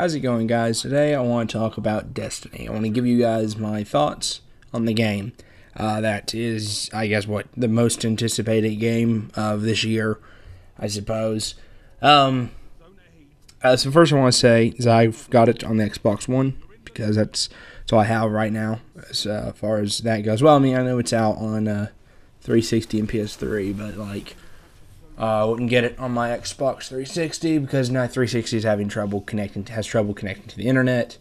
How's it going, guys? Today I want to talk about Destiny. I want to give you guys my thoughts on the game. That is, I guess, the most anticipated game of this year, I suppose. So first I want to say is I've got it on the Xbox One because that's all I have right now as far as that goes. Well, I mean, I know it's out on 360 and PS3, but I wouldn't get it on my Xbox 360 because now 360 is having trouble connecting to the internet,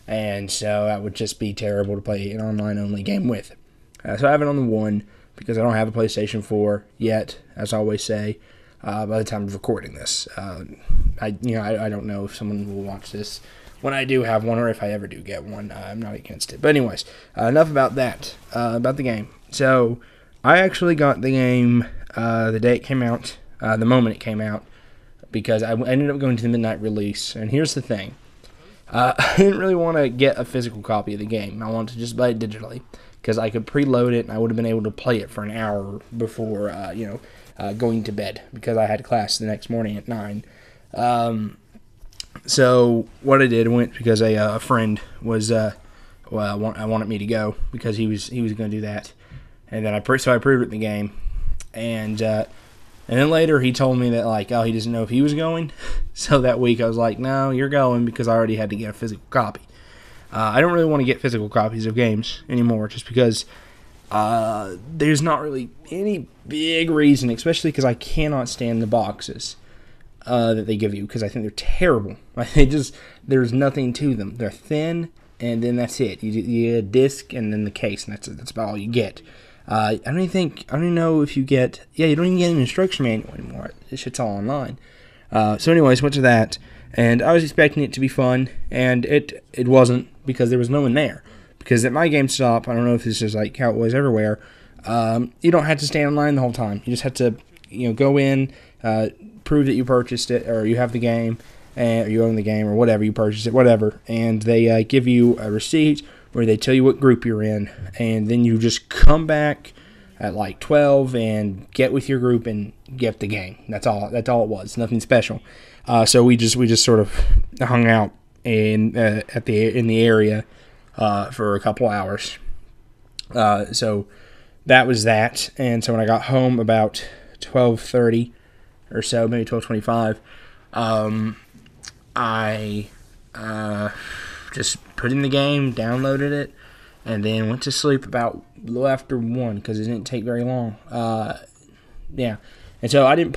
and so that would just be terrible to play an online-only game with. So I have it on the One because I don't have a PlayStation 4 yet, as I always say. By the time of recording this, I don't know if someone will watch this when I do have one or if I ever do get one. I'm not against it, but anyways, enough about that. About the game. So I actually got the game the day it came out, the moment it came out, because I ended up going to the midnight release. And here's the thing. I didn't really want to get a physical copy of the game. I wanted to just play it digitally, because I could preload it and I would have been able to play it for an hour before, going to bed, because I had class the next morning at 9. So what I did, went because a friend was, wanted me to go because he was going to do that. And then I pre-wrote the game, and then later he told me that he doesn't know if he was going. So that week I was like, no, you're going, because I already had to get a physical copy. I don't really want to get physical copies of games anymore, just because there's not really any big reason, especially because I cannot stand the boxes that they give you, because I think they're terrible. There's nothing to them. They're thin, and then that's it. You get a disc and then the case, and that's about all you get. I don't even know if you get, you don't even get an instruction manual anymore. This shit's all online. So anyways, went to that, and I was expecting it to be fun, and it wasn't, because there was no one there. Because at my GameStop, I don't know if this is like how it was everywhere, you don't have to stand in line the whole time. You just have to, go in, prove that you purchased it, or you have the game, or you own the game, or whatever, you purchased it, whatever, and they give you a receipt where they tell you what group you're in, and then you just come back at 12 and get with your group and get the game. That's all it was. Nothing special. So we just sort of hung out in the area for a couple hours. So that was that. And so when I got home about 12:30 or so, maybe 12:25, I just put in the game, downloaded it, and then went to sleep about a little after 1, because it didn't take very long. And so I didn't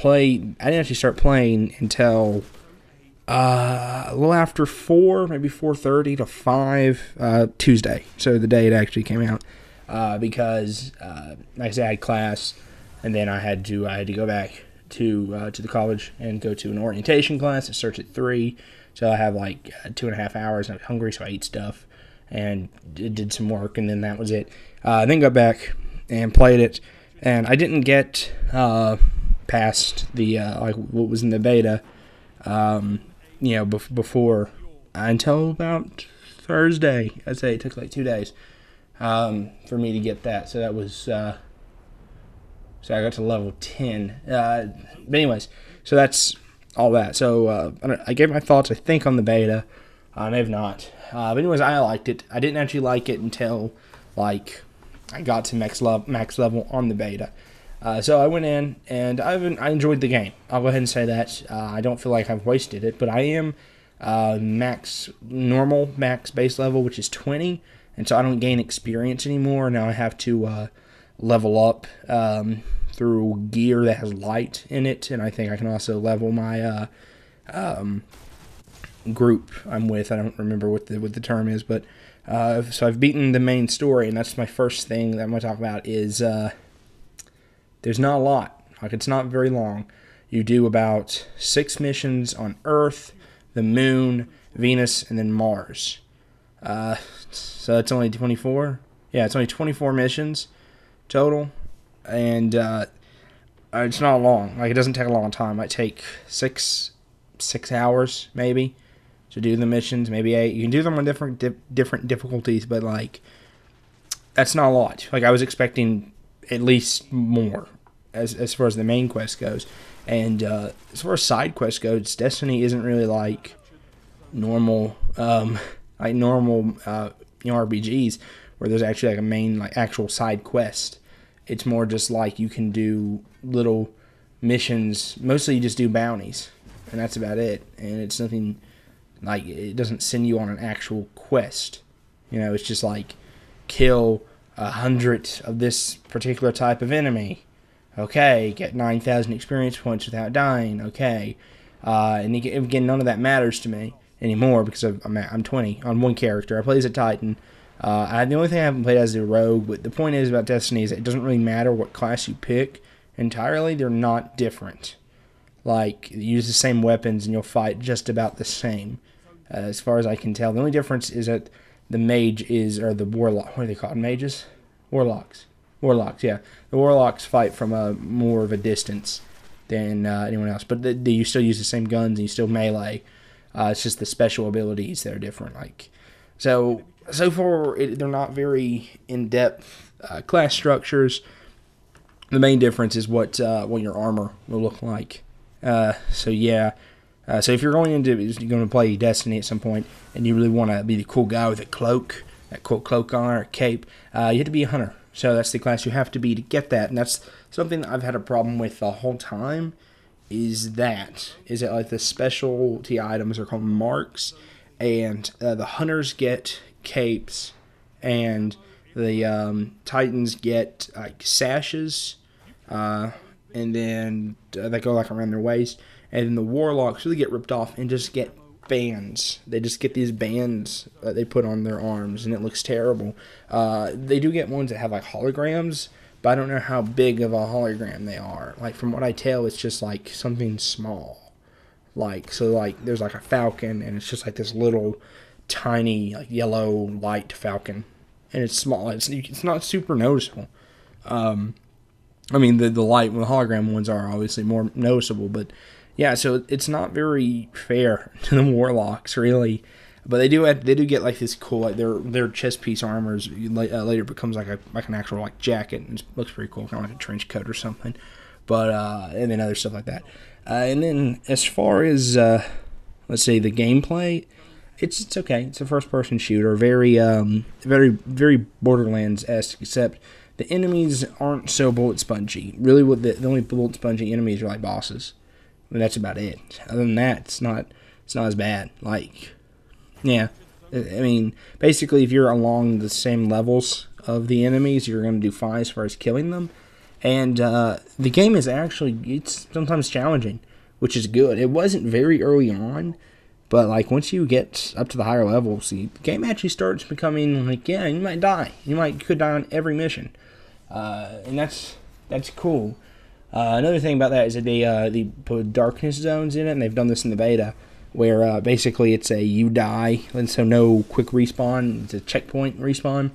actually start playing until a little after 4, maybe 4:30 to 5 Tuesday. So the day it actually came out, because like I said, I had class, and then I had to go back to the college and go to an orientation class. It starts at 3. So I have 2.5 hours, and I was hungry, so I ate stuff and did some work, and then that was it. Then got back and played it, and I didn't get past the what was in the beta, before until about Thursday. I'd say it took 2 days for me to get that. So that was so I got to level 10. But anyways, so that's all that. So I gave my thoughts, I think, on the beta. I may have not. But anyways, I liked it. I didn't actually like it until I got to max level on the beta. So I went in, and I enjoyed the game. I'll go ahead and say that. I don't feel like I've wasted it, but I am max base level, which is 20, and so I don't gain experience anymore. Now I have to level up through gear that has light in it, and I think I can also level my group I'm with. I don't remember what the term is, but so I've beaten the main story, and that's my first thing that I'm going to talk about. Is there's not a lot. It's not very long. You do about 6 missions on Earth, the Moon, Venus, and then Mars. So it's only 24. Yeah, it's only 24 missions total, and it's not long. It doesn't take a long time. It might take 6 hours maybe to do the missions, maybe 8. You can do them on different difficulties, but that's not a lot. I was expecting at least more as far as the main quest goes, and as far as side quest goes, Destiny isn't really normal RPGs where there's actually like a main like actual side quest. It's more just like you can do little missions. Mostly you just do bounties, and that's about it. And it's nothing like, it doesn't send you on an actual quest. It's just like kill 100 of this particular type of enemy. Okay, get 9,000 experience points without dying. Okay, and again, none of that matters to me anymore because I'm 20 on one character. I play as a Titan. The only thing I haven't played as a rogue, but the point is about Destiny is it doesn't really matter what class you pick entirely. They're not different. Like, you use the same weapons and you'll fight just about the same, as far as I can tell. The only difference is that the mage or the warlock. What are they called? Mages? Warlocks. Warlocks, yeah. The warlocks fight from more of a distance than anyone else, but you still use the same guns and you still melee. It's just the special abilities that are different. Like, so far they're not very in-depth class structures. The main difference is what your armor will look like. So if you're going to play Destiny at some point and you really want to be the cool guy with a cloak, that cool cloak on or cape, you have to be a hunter. So that's the class you have to be to get that, and that's something that I've had a problem with the whole time. Is that like the specialty items are called marks, and the hunters get capes, and the Titans get like sashes, and then they go like around their waist, and then the warlocks really get ripped off and just get bands. They just get these bands that they put on their arms, and it looks terrible. They do get ones that have like holograms, but I don't know how big of a hologram they are. Like, from what I tell, it's just like something small. Like, so like there's like a falcon, and it's just like this little tiny like yellow light falcon, and it's small. It's not super noticeable. I mean, the light, the hologram ones are obviously more noticeable, but yeah, so it's not very fair to the warlocks, really. But they do get like this cool, like their chest piece armors later becomes like an actual like jacket, and it looks pretty cool, kind of like a trench coat or something. But and then other stuff like that. And then as far as let's say the gameplay, it's okay. It's a first person shooter, very very Borderlands-esque, except the enemies aren't so bullet spongy. Really, what the only bullet spongy enemies are like bosses. And that's about it. Other than that, it's not as bad. Like, yeah, I mean, basically, if you're along the same levels of the enemies, you're going to do fine as far as killing them. And the game is it's sometimes challenging, which is good. It wasn't very early on, but like once you get up to the higher levels, the game actually starts becoming like, yeah, you might die. You could die on every mission, and that's cool. Another thing about that is that they put darkness zones in it, and they've done this in the beta, where basically it's you die, and so no quick respawn. It's a checkpoint respawn,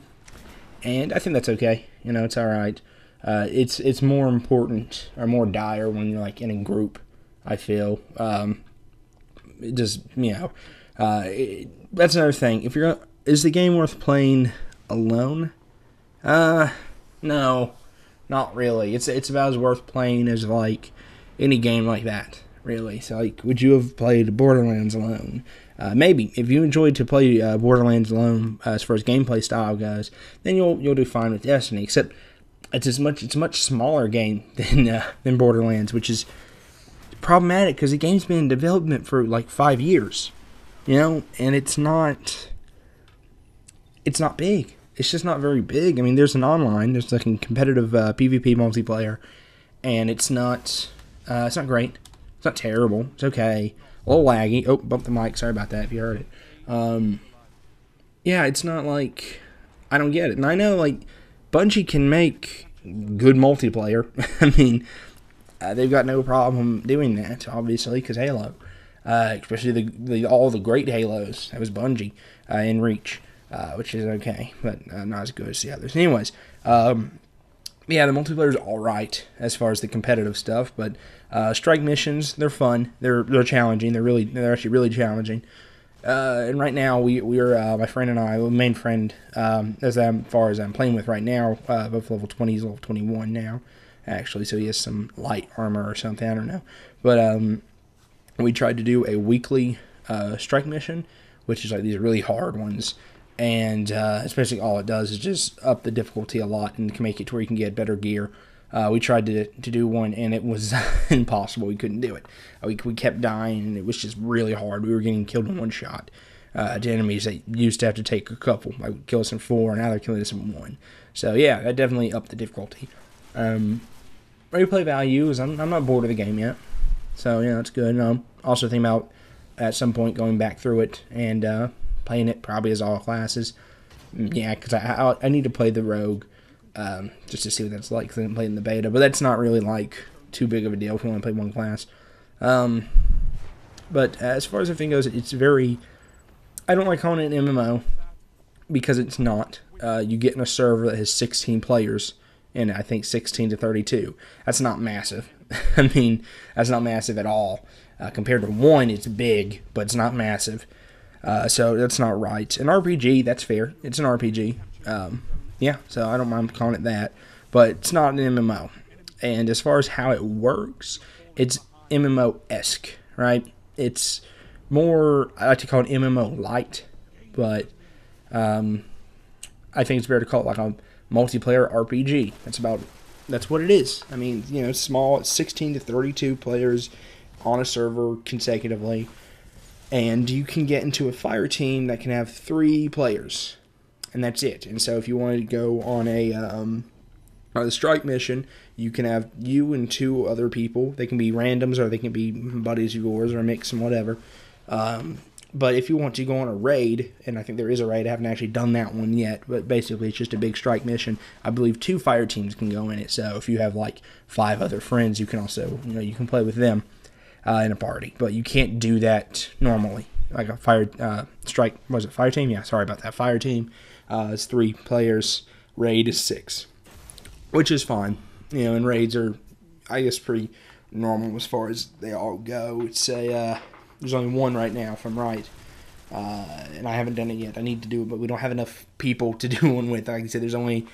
and I think that's okay. It's all right. It's more important or more dire when you're like in a group, I feel. That's another thing. Is the game worth playing alone? No. Not really. It's about as worth playing as like any game like that, really. So like, would you have played Borderlands alone? Maybe if you enjoyed to play Borderlands alone as far as gameplay style goes, then you'll do fine with Destiny. Except it's a much smaller game than Borderlands, which is problematic because the game's been in development for like 5 years, and it's not big. It's just not very big. I mean, there's like a competitive PvP multiplayer, and it's not great. It's not terrible. It's okay. A little laggy. Oh, bumped the mic. Sorry about that if you heard it. Yeah, it's not like, I don't get it. And I know like Bungie can make good multiplayer. I mean, they've got no problem doing that, obviously, because Halo, especially all the great Halos. That was Bungie in Reach. Which is okay, but not as good as the others. Anyways, yeah, the multiplayer's alright as far as the competitive stuff, but strike missions, they're fun. They're challenging. They're actually really challenging. And right now, we're my friend and I, the main friend, as far as I'm playing with right now, both level 20, he's level 21 now, actually, so he has some light armor or something, I don't know. But we tried to do a weekly strike mission, which is like these really hard ones. And especially all it does is just up the difficulty a lot and can make it to where you can get better gear. We tried to do one, and it was impossible. We couldn't do it. We kept dying, and it was just really hard. We were getting killed in one shot to enemies that used to have to take a couple. Like, kill us in 4, and now they're killing us in 1. So, yeah, that definitely upped the difficulty. Replay value is I'm not bored of the game yet. So, yeah, that's good. Also thinking about, at some point, going back through it and playing it probably as all classes. Yeah, because I need to play the rogue. Just to see what that's like, because I didn't play in the beta, but that's not really like too big of a deal if you want to play one class. But as far as everything goes, it's very, I don't like calling it an MMO because it's not. You get in a server that has 16 players, and I think 16 to 32. That's not massive. I mean, that's not massive at all. Compared to 1, it's big, but it's not massive. So that's not right. An RPG, that's fair. It's an RPG. Yeah, so I don't mind calling it that, but it's not an MMO. And as far as how it works, it's MMO-esque, right? It's more, I like to call it MMO light, but I think it's better to call it like a multiplayer RPG. That's what it is. I mean, you know, it's small. It's 16 to 32 players on a server consecutively, and you can get into a fire team that can have 3 players. And that's it. And so if you wanted to go on the strike mission, you can have you and 2 other people. They can be randoms or they can be buddies of yours or a mix and whatever. But if you want to go on a raid, and I think there is a raid, I haven't actually done that one yet, but basically it's just a big strike mission. I believe 2 fire teams can go in it. So if you have like 5 other friends, you can also, you know, you can play with them in a party. But you can't do that normally. Like a fire strike, was it fire team? Yeah, sorry about that. Fire team. It's 3 players. Raid is 6, which is fine. You know, and raids are, I guess, pretty normal as far as they all go. It's there's only 1 right now, if I'm right, and I haven't done it yet. I need to do it, but we don't have enough people to do one with. Like I said, there's only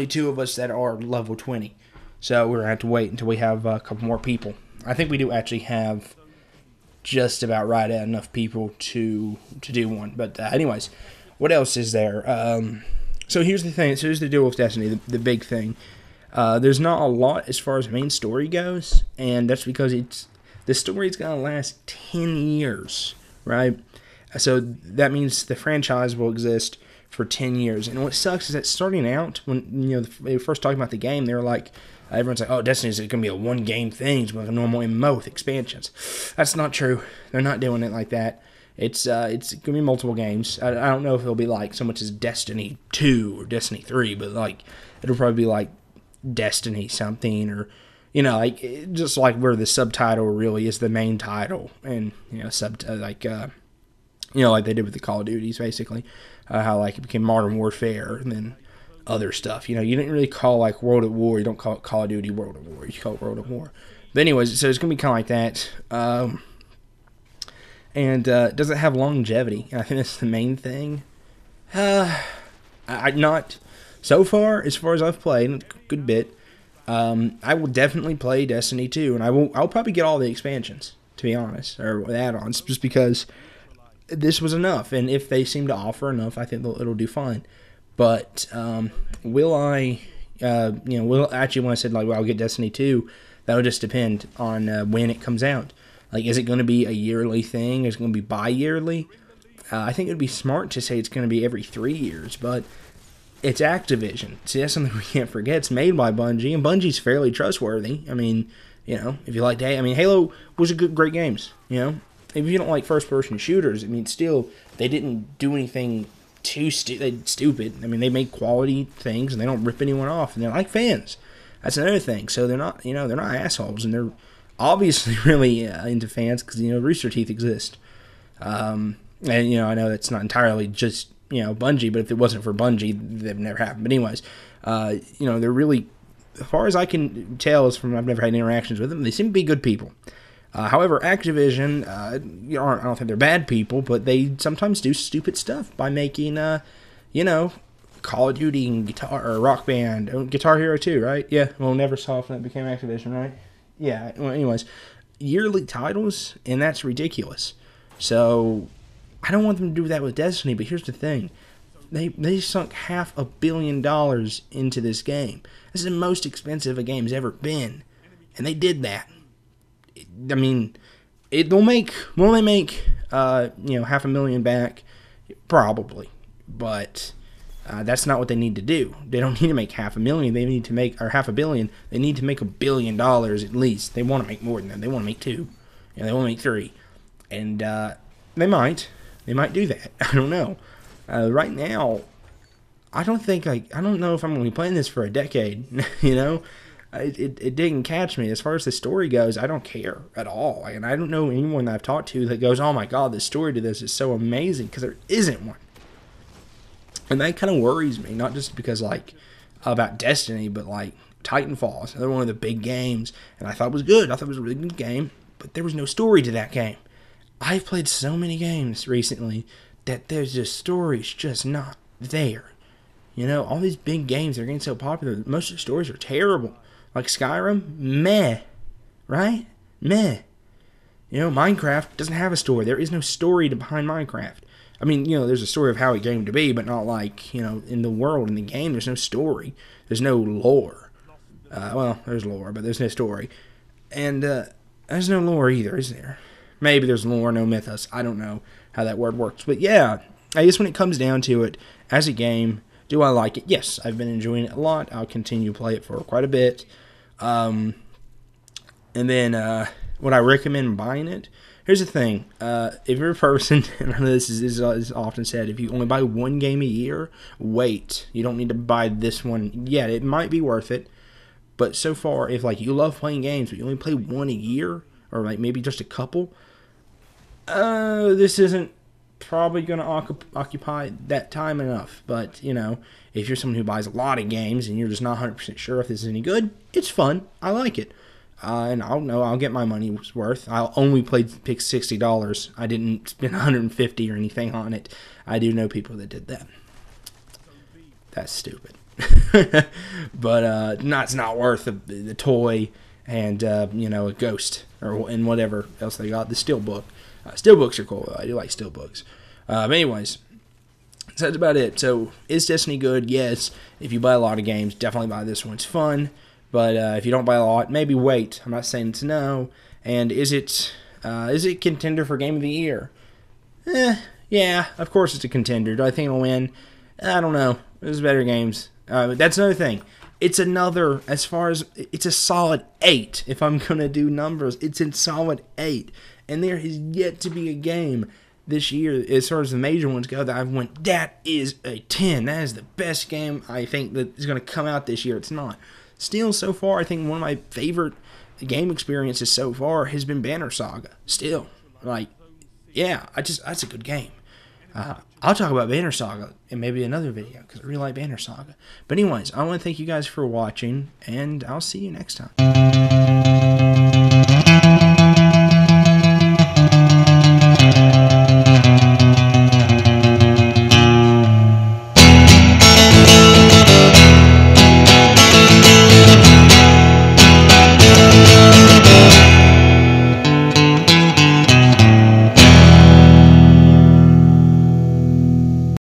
2 of us that are level 20, so we're gonna have to wait until we have a couple more people. I think we do actually have just about right at enough people to do one. But anyways. What else is there? So here's the thing. So here's the deal with Destiny, the big thing. There's not a lot as far as the main story goes, and that's because the story's going to last 10 years, right? So that means the franchise will exist for 10 years. And what sucks is that starting out, when they were first talking about the game, they were like, everyone's like, oh, Destiny's going to be a one-game thing. It's like a normal MMO with expansions. That's not true. They're not doing it like that. It's going to be multiple games. I don't know if it'll be like so much as Destiny 2 or Destiny 3, but like it'll probably be like Destiny something, or like just like where the subtitle really is the main title, and like they did with the Call of Duties, basically, how like it became Modern Warfare and then other stuff. You didn't really call like World at War. You don't call it Call of Duty World at War. You call it World at War. But anyways, so it's going to be kind of like that. And does it have longevity? I think that's the main thing. Not so far as I've played, a good bit. I will definitely play Destiny 2, and I'll probably get all the expansions, to be honest, or with add-ons, just because this was enough. And if they seem to offer enough, I think it'll do fine. But will I? Will actually, when I said I'll get Destiny 2, that would just depend on when it comes out. Like, is it going to be a yearly thing? Is it going to be bi-yearly? I think it would be smart to say it's going to be every 3 years, but it's Activision. See, that's something we can't forget. It's made by Bungie, and Bungie's fairly trustworthy. I mean, if you like Halo was great games, If you don't like first-person shooters, still, they didn't do anything too stupid. They make quality things, and they don't rip anyone off, and they're like fans. That's another thing. So they're not, they're not assholes, and they're obviously really into fans because, Rooster Teeth exist. And, I know that's not entirely just, Bungie, but if it wasn't for Bungie, they've never happened. But anyways, they're really, as far as I can tell, I've never had interactions with them, they seem to be good people. However, Activision, I don't think they're bad people, but they sometimes do stupid stuff by making, Call of Duty and Guitar, or Rock Band, Guitar Hero 2, right? Yeah, well, Neversoft, and that became Activision, right? Yeah, well, anyways, yearly titles, and that's ridiculous. So I don't want them to do that with Destiny, but here's the thing. They sunk $500 million into this game. This is the most expensive a game's ever been. And they did that. I mean, will they make $500,000 back? Probably. But that's not what they need to do. They don't need to make $500,000. They need to make, or $500 million. They need to make $1 billion at least. They want to make more than that. They want to make 2. They want to make 3. And they might do that. I don't know. Right now, I don't know if I'm going to be playing this for a decade. It didn't catch me. As far as the story goes, I don't care at all. And I don't know anyone that I've talked to that goes, oh my god, the story to this is so amazing, because there isn't one. And that kind of worries me, not just because about Destiny, but Titanfall is another one of the big games, and I thought it was good. I thought it was a really good game, but there was no story to that game. I've played so many games recently that there's just stories just not there. All these big games, they're getting so popular, most of the stories are terrible. Like Skyrim, meh. Right? Meh. Minecraft doesn't have a story. There is no story behind Minecraft. I mean, there's a story of how it came to be, but not in the world, in the game, there's no story. There's no lore. Well, there's lore, but there's no story. And there's no lore either, is there? Maybe there's lore, no mythos. I don't know how that word works. But yeah, I guess when it comes down to it, as a game, do I like it? Yes, I've been enjoying it a lot. I'll continue to play it for quite a bit. And then, would I recommend buying it? Here's the thing. If you're a person, and I know this is often said, if you only buy one game a year, wait. You don't need to buy this one yet. It might be worth it. But so far, if you love playing games, but you only play one a year, or maybe just a couple, this isn't probably going to occupy that time enough. But, if you're someone who buys a lot of games and you're just not 100% sure if this is any good, it's fun. I like it. And I'll get my money's worth. I'll only pick $60. I didn't spend $150 or anything on it. I do know people that did that. That's stupid. But it's not worth the toy and a ghost and whatever else they got. The steelbook. Steelbooks are cool though. I do like steelbooks. But anyways, so that's about it. So is Destiny good? Yes. If you buy a lot of games, definitely buy this one. It's fun. But if you don't buy a lot, maybe wait. I'm not saying it's no. And is it contender for Game of the Year? Yeah, of course it's a contender. Do I think it'll win? I don't know. There's better games. But that's another thing. It's a solid 8. If I'm going to do numbers, it's a solid 8. And there has yet to be a game this year, as far as the major ones go, that I've went, that is a 10. That is the best game I think that is going to come out this year. It's not. Still, so far, I think one of my favorite game experiences so far has been Banner Saga. Still. That's a good game. I'll talk about Banner Saga in maybe another video, because I really like Banner Saga. But anyways, I want to thank you guys for watching, and I'll see you next time.